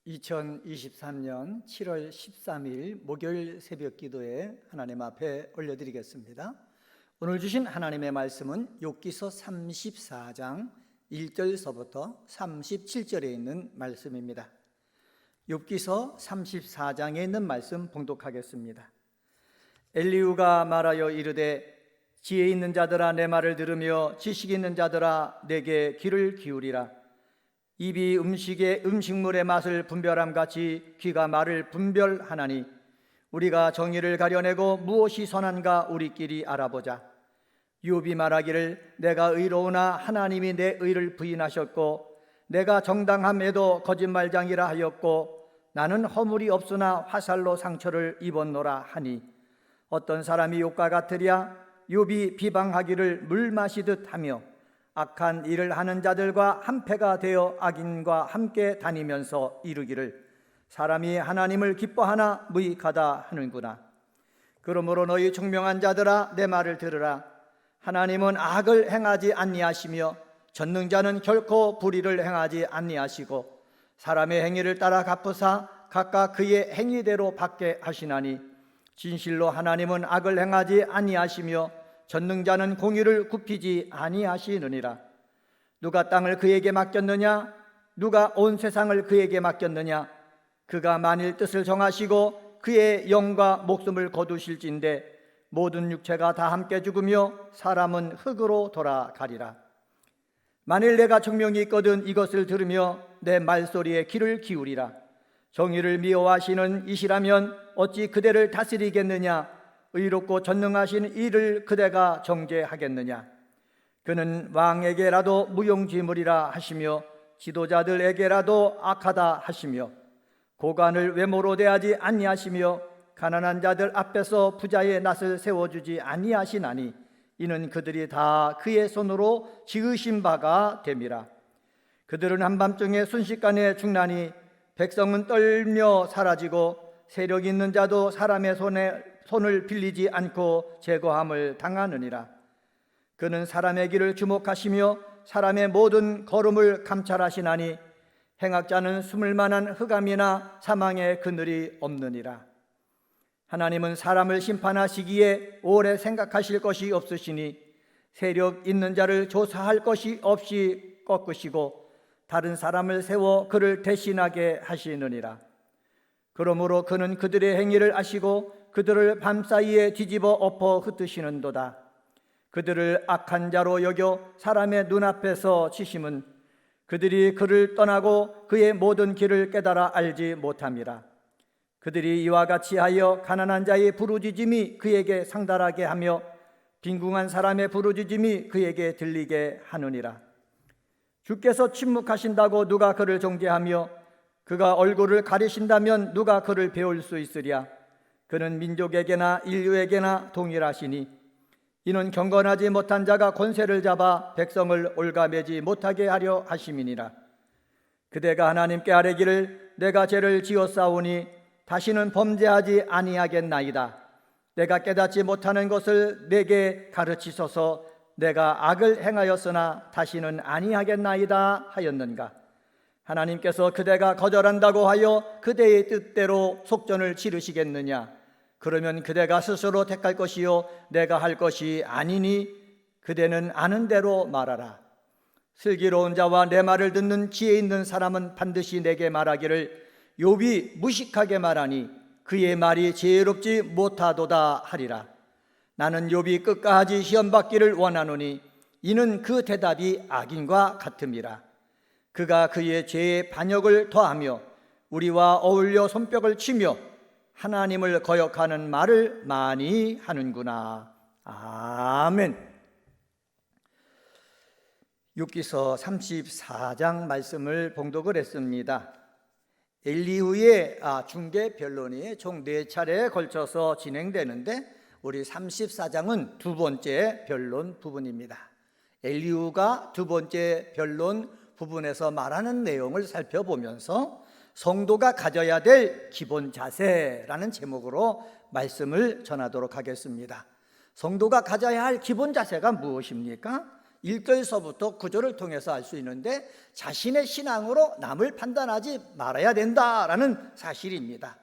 2023년 7월 13일 목요일 새벽 기도에 하나님 앞에 올려드리겠습니다. 오늘 주신 하나님의 말씀은 욥기서 34장 1절서부터 37절에 있는 말씀입니다. 욥기서 34장에 있는 말씀 봉독하겠습니다. 엘리후가 말하여 이르되 지혜 있는 자들아 내 말을 들으며 지식 있는 자들아 내게 귀를 기울이라. 입이 음식물의 맛을 분별함 같이 귀가 말을 분별하나니 우리가 정의를 가려내고 무엇이 선한가 우리끼리 알아보자. 욥이 말하기를 내가 의로우나 하나님이 내 의를 부인하셨고 내가 정당함에도 거짓말장이라 하였고 나는 허물이 없으나 화살로 상처를 입었노라 하니 어떤 사람이 욥과 같으랴. 욥이 비방하기를 물 마시듯 하며 악한 일을 하는 자들과 한패가 되어 악인과 함께 다니면서 이르기를 사람이 하나님을 기뻐하나 무익하다 하는구나. 그러므로 너희 총명한 자들아 내 말을 들으라. 하나님은 악을 행하지 아니하시며 전능자는 결코 불의를 행하지 아니하시고 사람의 행위를 따라 갚으사 각각 그의 행위대로 받게 하시나니 진실로 하나님은 악을 행하지 아니하시며 전능자는 공의를 굽히지 아니하시느니라. 누가 땅을 그에게 맡겼느냐? 누가 온 세상을 그에게 맡겼느냐? 그가 만일 뜻을 정하시고 그의 영과 목숨을 거두실진데 모든 육체가 다 함께 죽으며 사람은 흙으로 돌아가리라. 만일 내가 청명이 있거든 이것을 들으며 내 말소리에 귀를 기울이라. 정의를 미워하시는 이시라면 어찌 그대를 다스리겠느냐? 의롭고 전능하신 이를 그대가 정죄하겠느냐? 그는 왕에게라도 무용지물이라 하시며 지도자들에게라도 악하다 하시며 고관을 외모로 대하지 아니하시며 가난한 자들 앞에서 부자의 낯을 세워주지 아니하시나니 이는 그들이 다 그의 손으로 지으신 바가 됨이라. 그들은 한밤중에 순식간에 죽나니 백성은 떨며 사라지고 세력 있는 자도 사람의 손을 빌리지 않고 제거함을 당하느니라. 그는 사람의 길을 주목하시며 사람의 모든 걸음을 감찰하시나니 행악자는 숨을 만한 흑암이나 사망의 그늘이 없느니라. 하나님은 사람을 심판하시기에 오래 생각하실 것이 없으시니 세력 있는 자를 조사할 것이 없이 꺾으시고 다른 사람을 세워 그를 대신하게 하시느니라. 그러므로 그는 그들의 행위를 아시고 그들을 밤사이에 뒤집어 엎어 흩으시는도다. 그들을 악한 자로 여겨 사람의 눈앞에서 치심은 그들이 그를 떠나고 그의 모든 길을 깨달아 알지 못함이라. 그들이 이와 같이 하여 가난한 자의 부르짖음이 그에게 상달하게 하며 빈궁한 사람의 부르짖음이 그에게 들리게 하느니라. 주께서 침묵하신다고 누가 그를 정죄하며 그가 얼굴을 가리신다면 누가 그를 배울 수 있으랴. 그는 민족에게나 인류에게나 동일하시니 이는 경건하지 못한 자가 권세를 잡아 백성을 올가매지 못하게 하려 하심이니라. 그대가 하나님께 아뢰기를 내가 죄를 지었사오니 다시는 범죄하지 아니하겠나이다. 내가 깨닫지 못하는 것을 내게 가르치소서. 내가 악을 행하였으나 다시는 아니하겠나이다 하였는가. 하나님께서 그대가 거절한다고 하여 그대의 뜻대로 속전을 치르시겠느냐? 그러면 그대가 스스로 택할 것이요 내가 할 것이 아니니 그대는 아는 대로 말하라. 슬기로운 자와 내 말을 듣는 지혜 있는 사람은 반드시 내게 말하기를 욥이 무식하게 말하니 그의 말이 지혜롭지 못하도다 하리라. 나는 욥이 끝까지 시험받기를 원하노니 이는 그 대답이 악인과 같음이라. 그가 그의 죄의 반역을 더하며 우리와 어울려 손뼉을 치며 하나님을 거역하는 말을 많이 하는구나. 아멘. 욥기서 34장 말씀을 봉독을 했습니다. 엘리후의 중계 변론이 총 4차례에 걸쳐서 진행되는데 우리 34장은 두 번째 변론 부분입니다. 엘리후가 두 번째 변론 부분에서 말하는 내용을 살펴보면서 성도가 가져야 될 기본 자세라는 제목으로 말씀을 전하도록 하겠습니다. 성도가 가져야 할 기본 자세가 무엇입니까? 1절서부터 9절을 통해서 알 수 있는데 자신의 신앙으로 남을 판단하지 말아야 된다라는 사실입니다.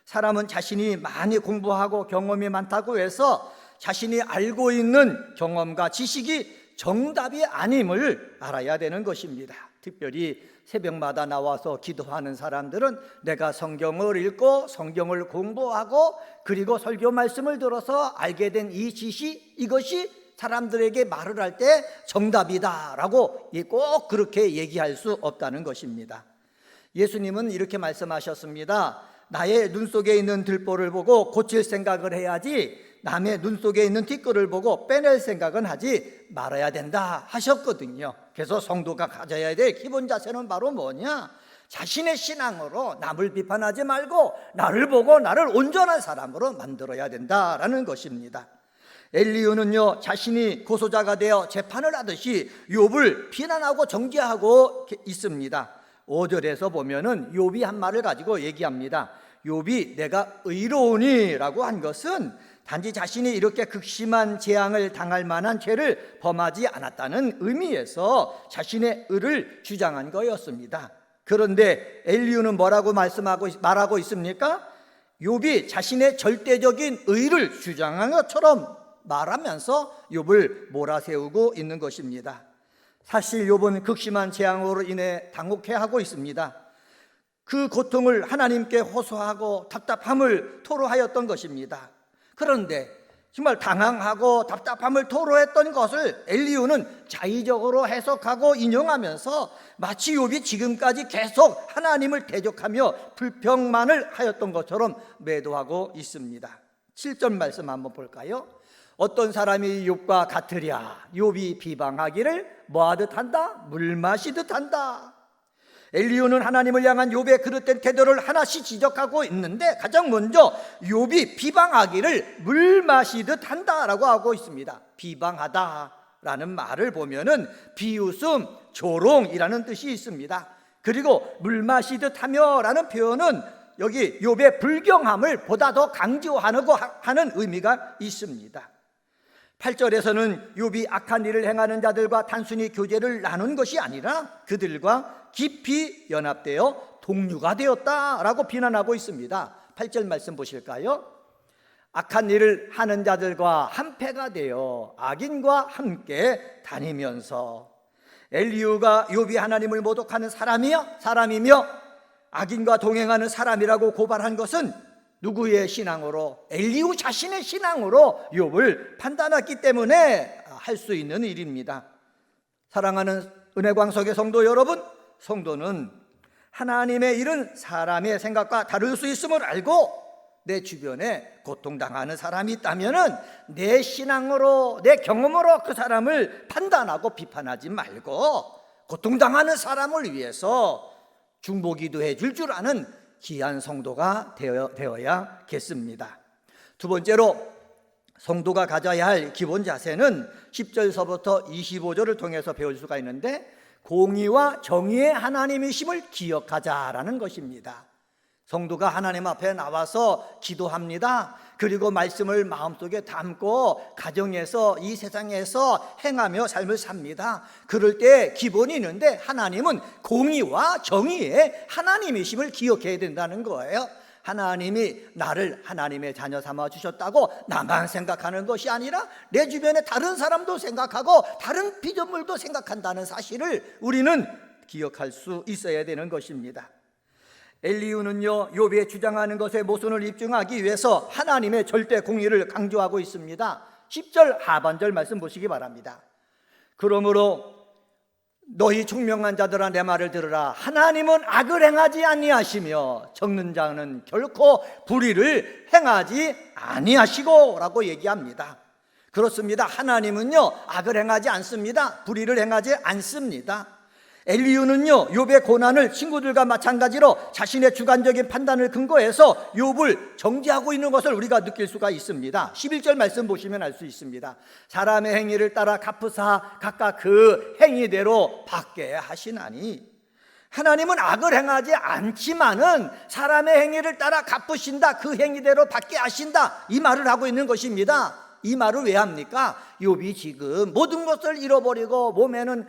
사람은 자신이 많이 공부하고 경험이 많다고 해서 자신이 알고 있는 경험과 지식이 정답이 아님을 알아야 되는 것입니다. 특별히 새벽마다 나와서 기도하는 사람들은 내가 성경을 읽고 성경을 공부하고 그리고 설교 말씀을 들어서 알게 된 이 지식, 이것이 사람들에게 말을 할 때 정답이다라고 꼭 그렇게 얘기할 수 없다는 것입니다. 예수님은 이렇게 말씀하셨습니다. 나의 눈 속에 있는 들보를 보고 고칠 생각을 해야지 남의 눈 속에 있는 티끌을 보고 빼낼 생각은 하지 말아야 된다 하셨거든요. 그래서 성도가 가져야 될 기본 자세는 바로 뭐냐? 자신의 신앙으로 남을 비판하지 말고 나를 보고 나를 온전한 사람으로 만들어야 된다라는 것입니다. 엘리후는요, 자신이 고소자가 되어 재판을 하듯이 욥을 비난하고 정죄하고 있습니다. 5절에서 보면은 욥이 한 말을 가지고 얘기합니다. 욥이 내가 의로우니 라고 한 것은 단지 자신이 이렇게 극심한 재앙을 당할 만한 죄를 범하지 않았다는 의미에서 자신의 의를 주장한 거였습니다. 그런데 엘리후는 뭐라고 말하고 있습니까? 욥이 자신의 절대적인 의를 주장한 것처럼 말하면서 욥을 몰아세우고 있는 것입니다. 사실 욥은 극심한 재앙으로 인해 당혹해하고 있습니다. 그 고통을 하나님께 호소하고 답답함을 토로하였던 것입니다. 그런데 정말 당황하고 답답함을 토로했던 것을 엘리후는 자의적으로 해석하고 인용하면서 마치 욥이 지금까지 계속 하나님을 대적하며 불평만을 하였던 것처럼 매도하고 있습니다. 7절 말씀 한번 볼까요? 어떤 사람이 욥과 같으랴. 욥이 비방하기를 뭐하듯 한다? 물 마시듯 한다. 엘리후는 하나님을 향한 욥의 그릇된 태도를 하나씩 지적하고 있는데 가장 먼저 욥이 비방하기를 물 마시듯 한다라고 하고 있습니다. 비방하다라는 말을 보면은 비웃음, 조롱이라는 뜻이 있습니다. 그리고 물 마시듯 하며라는 표현은 여기 욥의 불경함을 보다 더 강조하고 하는 의미가 있습니다. 8절에서는 욥이 악한 일을 행하는 자들과 단순히 교제를 나눈 것이 아니라 그들과 깊이 연합되어 동류가 되었다라고 비난하고 있습니다. 8절 말씀 보실까요? 악한 일을 하는 자들과 한패가 되어 악인과 함께 다니면서. 엘리후가 욥이 하나님을 모독하는 사람이며 악인과 동행하는 사람이라고 고발한 것은 누구의 신앙으로? 엘리후 자신의 신앙으로 욥을 판단했기 때문에 할 수 있는 일입니다. 사랑하는 은혜광석의 성도 여러분, 성도는 하나님의 일은 사람의 생각과 다를 수 있음을 알고 내 주변에 고통당하는 사람이 있다면 내 신앙으로, 내 경험으로 그 사람을 판단하고 비판하지 말고 고통당하는 사람을 위해서 중보기도해 줄 아는 귀한 성도가 되어야겠습니다. 두 번째로 성도가 가져야 할 기본 자세는 10절서부터 25절을 통해서 배울 수가 있는데 공의와 정의의 하나님이심을 기억하자라는 것입니다. 성도가 하나님 앞에 나와서 기도합니다. 그리고 말씀을 마음속에 담고 가정에서 이 세상에서 행하며 삶을 삽니다. 그럴 때 기본이 있는데 하나님은 공의와 정의의 하나님이심을 기억해야 된다는 거예요. 하나님이 나를 하나님의 자녀 삼아 주셨다고 나만 생각하는 것이 아니라 내 주변에 다른 사람도 생각하고 다른 피조물도 생각한다는 사실을 우리는 기억할 수 있어야 되는 것입니다. 엘리후는요, 욥이 주장하는 것에 모순을 입증하기 위해서 하나님의 절대 공의를 강조하고 있습니다. 10절 하반절 말씀 보시기 바랍니다. 그러므로 너희 총명한 자들아 내 말을 들으라. 하나님은 악을 행하지 아니하시며 적는 자는 결코 불의를 행하지 아니하시고 라고 얘기합니다. 그렇습니다. 하나님은요 악을 행하지 않습니다. 불의를 행하지 않습니다. 엘리후는요 욥의 고난을 친구들과 마찬가지로 자신의 주관적인 판단을 근거해서 욥을 정죄하고 있는 것을 우리가 느낄 수가 있습니다. 11절 말씀 보시면 알 수 있습니다. 사람의 행위를 따라 갚으사 각각 그 행위대로 받게 하시나니. 하나님은 악을 행하지 않지만은 사람의 행위를 따라 갚으신다, 그 행위대로 받게 하신다, 이 말을 하고 있는 것입니다. 이 말을 왜 합니까? 욥이 지금 모든 것을 잃어버리고 몸에는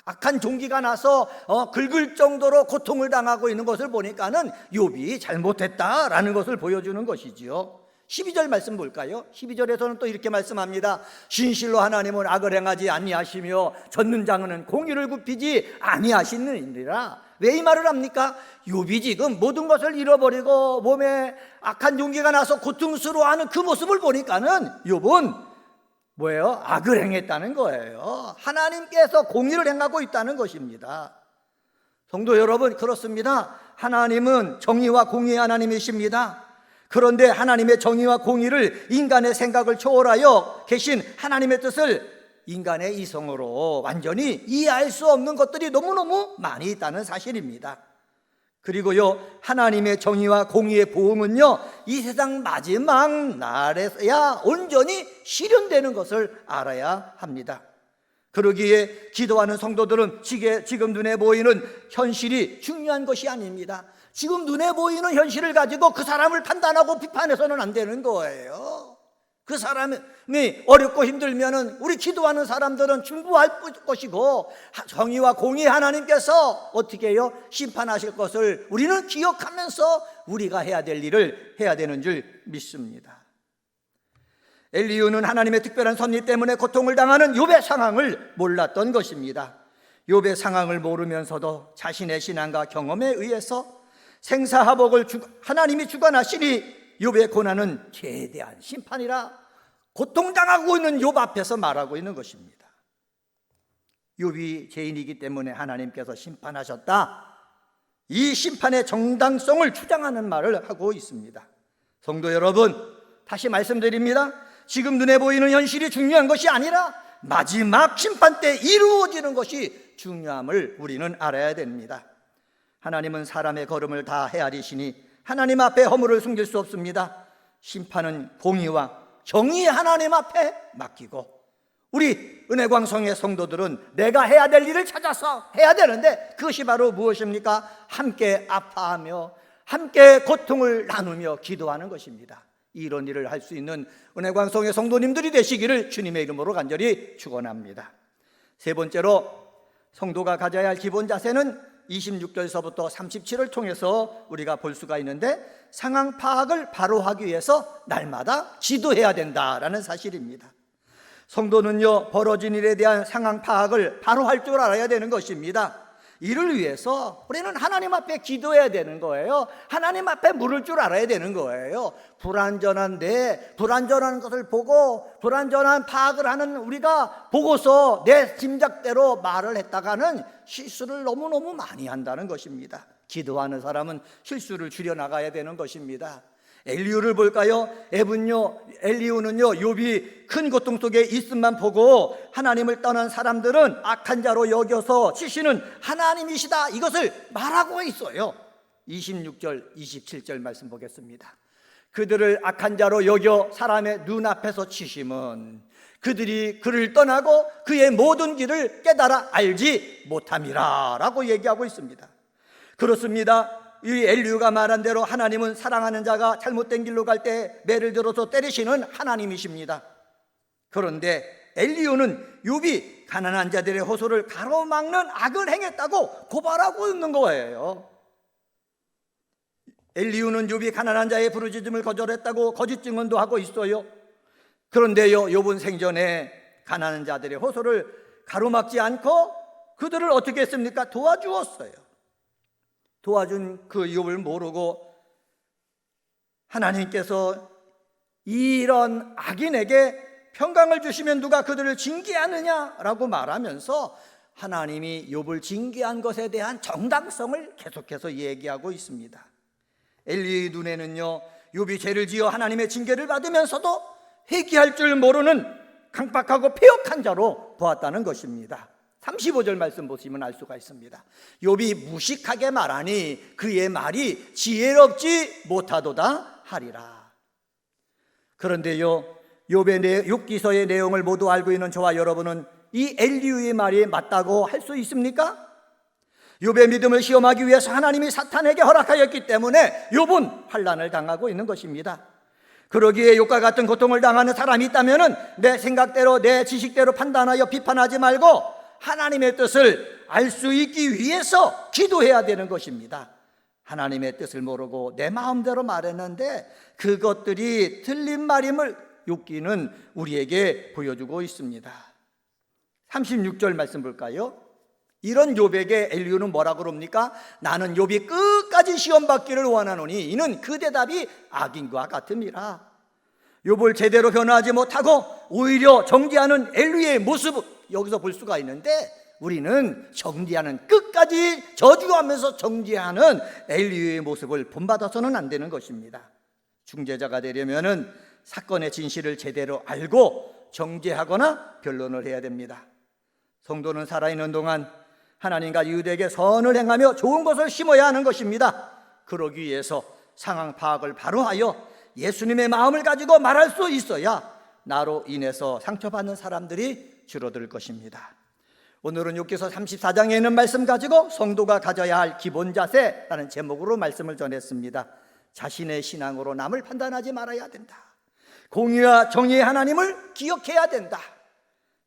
악한 종기가 나서 긁을 정도로 고통을 당하고 있는 것을 보니까는 욥이 잘못했다라는 것을 보여주는 것이지요. 12절 말씀 볼까요? 12절에서는 또 이렇게 말씀합니다. 진실로 하나님은 악을 행하지 아니하시며 젖는 장은 공의를 굽히지 아니하시느니라. 왜 이 말을 합니까? 욥이 지금 모든 것을 잃어버리고 몸에 악한 종기가 나서 고통스러워하는 그 모습을 보니까는 욥은 뭐예요? 악을 행했다는 거예요. 하나님께서 공의를 행하고 있다는 것입니다. 성도 여러분, 그렇습니다. 하나님은 정의와 공의의 하나님이십니다. 그런데 하나님의 정의와 공의를 인간의 생각을 초월하여 계신 하나님의 뜻을 인간의 이성으로 완전히 이해할 수 없는 것들이 너무너무 많이 있다는 사실입니다. 그리고요, 하나님의 정의와 공의의 보응은요, 이 세상 마지막 날에서야 온전히 실현되는 것을 알아야 합니다. 그러기에 기도하는 성도들은 지금 눈에 보이는 현실이 중요한 것이 아닙니다. 지금 눈에 보이는 현실을 가지고 그 사람을 판단하고 비판해서는 안 되는 거예요. 그 사람이 어렵고 힘들면은 우리 기도하는 사람들은 중보할 것이고, 정의와 공의 하나님께서 어떻게 해요? 심판하실 것을 우리는 기억하면서 우리가 해야 될 일을 해야 되는 줄 믿습니다. 엘리후는 하나님의 특별한 섭리 때문에 고통을 당하는 욥의 상황을 몰랐던 것입니다. 욥의 상황을 모르면서도 자신의 신앙과 경험에 의해서 생사화복을 하나님이 주관하시니 욥의 고난은 최대한 심판이라 고통당하고 있는 욥 앞에서 말하고 있는 것입니다. 욥이 죄인이기 때문에 하나님께서 심판하셨다, 이 심판의 정당성을 주장하는 말을 하고 있습니다. 성도 여러분, 다시 말씀드립니다. 지금 눈에 보이는 현실이 중요한 것이 아니라 마지막 심판 때 이루어지는 것이 중요함을 우리는 알아야 됩니다. 하나님은 사람의 걸음을 다 헤아리시니 하나님 앞에 허물을 숨길 수 없습니다. 심판은 공의와 정의 하나님 앞에 맡기고, 우리 은혜광성의 성도들은 내가 해야 될 일을 찾아서 해야 되는데, 그것이 바로 무엇입니까? 함께 아파하며 함께 고통을 나누며 기도하는 것입니다. 이런 일을 할 수 있는 은혜광성의 성도님들이 되시기를 주님의 이름으로 간절히 축원합니다. 세 번째로 성도가 가져야 할 기본 자세는 26절서부터 37을 통해서 우리가 볼 수가 있는데, 상황 파악을 바로 하기 위해서 날마다 기도해야 된다라는 사실입니다. 성도는요, 벌어진 일에 대한 상황 파악을 바로 할 줄 알아야 되는 것입니다. 이를 위해서 우리는 하나님 앞에 기도해야 되는 거예요. 하나님 앞에 물을 줄 알아야 되는 거예요. 불완전한 것을 보고 불완전한 파악을 하는 우리가 보고서 내 짐작대로 말을 했다가는 실수를 너무너무 많이 한다는 것입니다. 기도하는 사람은 실수를 줄여나가야 되는 것입니다. 엘리후를 볼까요? 엘리후는요, 욥이 큰 고통 속에 있음만 보고 하나님을 떠난 사람들은 악한 자로 여겨서 치시는 하나님이시다, 이것을 말하고 있어요. 26절, 27절 말씀 보겠습니다. 그들을 악한 자로 여겨 사람의 눈앞에서 치심은 그들이 그를 떠나고 그의 모든 길을 깨달아 알지 못함이라 라고 얘기하고 있습니다. 그렇습니다. 이 엘리후가 말한 대로 하나님은 사랑하는 자가 잘못된 길로 갈 때 매를 들어서 때리시는 하나님이십니다. 그런데 엘리후는 욥이 가난한 자들의 호소를 가로막는 악을 행했다고 고발하고 있는 거예요. 엘리후는 욥이 가난한 자의 부르짖음을 거절했다고 거짓 증언도 하고 있어요. 그런데요, 욥은 생전에 가난한 자들의 호소를 가로막지 않고 그들을 어떻게 했습니까? 도와주었어요. 도와준 그 욥을 모르고 하나님께서 이런 악인에게 평강을 주시면 누가 그들을 징계하느냐라고 말하면서 하나님이 욥을 징계한 것에 대한 정당성을 계속해서 얘기하고 있습니다. 엘리의 눈에는요, 욥이 죄를 지어 하나님의 징계를 받으면서도 회개할 줄 모르는 강박하고 폐역한 자로 보았다는 것입니다. 35절 말씀 보시면 알 수가 있습니다. 욥이 무식하게 말하니 그의 말이 지혜롭지 못하도다 하리라. 그런데요, 욥기서의 내용을 모두 알고 있는 저와 여러분은 이 엘리후의 말이 맞다고 할 수 있습니까? 욥의 믿음을 시험하기 위해서 하나님이 사탄에게 허락하였기 때문에 욥은 환난을 당하고 있는 것입니다. 그러기에 욕과 같은 고통을 당하는 사람이 있다면 내 생각대로 내 지식대로 판단하여 비판하지 말고 하나님의 뜻을 알 수 있기 위해서 기도해야 되는 것입니다. 하나님의 뜻을 모르고 내 마음대로 말했는데 그것들이 틀린 말임을 욥기는 우리에게 보여주고 있습니다. 36절 말씀 볼까요? 이런 욥에게 엘리후는 뭐라고 그럽니까? 나는 욥이 끝까지 시험받기를 원하노니 이는 그 대답이 악인과 같음이라. 욥을 제대로 변화하지 못하고 오히려 정죄하는 엘리후의 모습 여기서 볼 수가 있는데, 우리는 정죄하는, 끝까지 저주하면서 정죄하는 엘리후의 모습을 본받아서는 안 되는 것입니다. 중재자가 되려면은 사건의 진실을 제대로 알고 정죄하거나 변론을 해야 됩니다. 성도는 살아있는 동안 하나님과 이웃에게 선을 행하며 좋은 것을 심어야 하는 것입니다. 그러기 위해서 상황 파악을 바로 하여 예수님의 마음을 가지고 말할 수 있어야 나로 인해서 상처받는 사람들이 줄어들 것입니다. 오늘은 욥기서 34장에 있는 말씀 가지고 성도가 가져야 할 기본 자세라는 제목으로 말씀을 전했습니다. 자신의 신앙으로 남을 판단하지 말아야 된다. 공의와 정의의 하나님을 기억해야 된다.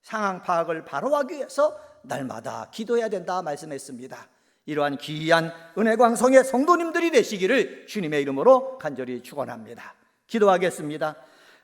상황 파악을 바로 하기 위해서 날마다 기도해야 된다 말씀했습니다. 이러한 귀한 은혜광성의 성도님들이 되시기를 주님의 이름으로 간절히 축원합니다. 기도하겠습니다.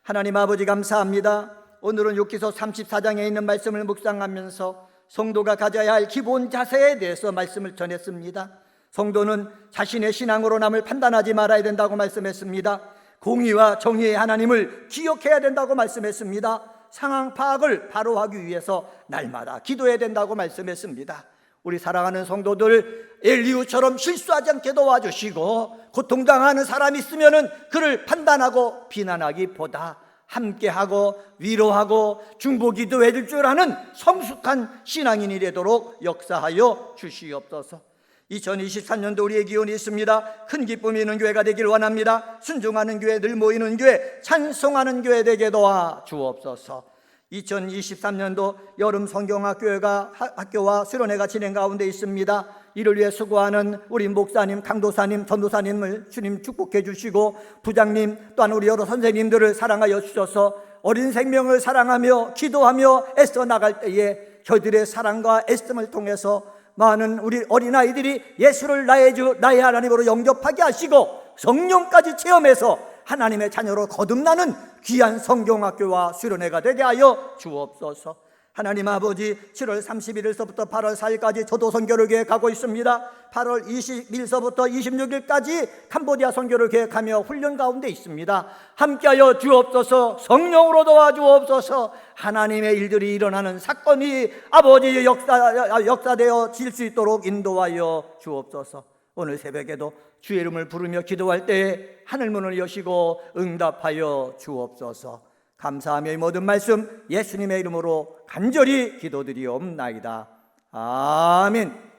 하나님 아버지 감사합니다. 오늘은 욥기서 34장에 있는 말씀을 묵상하면서 성도가 가져야 할 기본 자세에 대해서 말씀을 전했습니다. 성도는 자신의 신앙으로 남을 판단하지 말아야 된다고 말씀했습니다. 공의와 정의의 하나님을 기억해야 된다고 말씀했습니다. 상황 파악을 바로 하기 위해서 날마다 기도해야 된다고 말씀했습니다. 우리 사랑하는 성도들 엘리후처럼 실수하지 않게 도와주시고, 고통당하는 사람이 있으면 그를 판단하고 비난하기보다 함께하고 위로하고 중보기도해 줄 줄 아는 성숙한 신앙인이 되도록 역사하여 주시옵소서. 2023년도 우리의 기원이 있습니다. 큰 기쁨이 있는 교회가 되길 원합니다. 순종하는 교회, 늘 모이는 교회, 찬송하는 교회 되게 도와 주옵소서. 2023년도 여름 성경학교회가 학교와 수련회가 진행 가운데 있습니다. 이를 위해 수고하는 우리 목사님, 강도사님, 전도사님을 주님 축복해 주시고, 부장님 또한 우리 여러 선생님들을 사랑하여 주셔서 어린 생명을 사랑하며 기도하며 애써 나갈 때에 저희들의 사랑과 애씀을 통해서 많은 우리 어린아이들이 예수를 나의 주 나의 하나님으로 영접하게 하시고 성령까지 체험해서 하나님의 자녀로 거듭나는 귀한 성경학교와 수련회가 되게 하여 주옵소서. 하나님 아버지, 7월 31일서부터 8월 4일까지 저도 선교를 계획하고 있습니다. 8월 20일서부터 26일까지 캄보디아 선교를 계획하며 훈련 가운데 있습니다. 함께하여 주옵소서. 성령으로 도와주옵소서. 하나님의 일들이 일어나는 사건이 아버지의 역사되어 질 수 있도록 인도하여 주옵소서. 오늘 새벽에도 주의 이름을 부르며 기도할 때에 하늘문을 여시고 응답하여 주옵소서. 감사하며 이 모든 말씀 예수님의 이름으로 간절히 기도드리옵나이다. 아멘.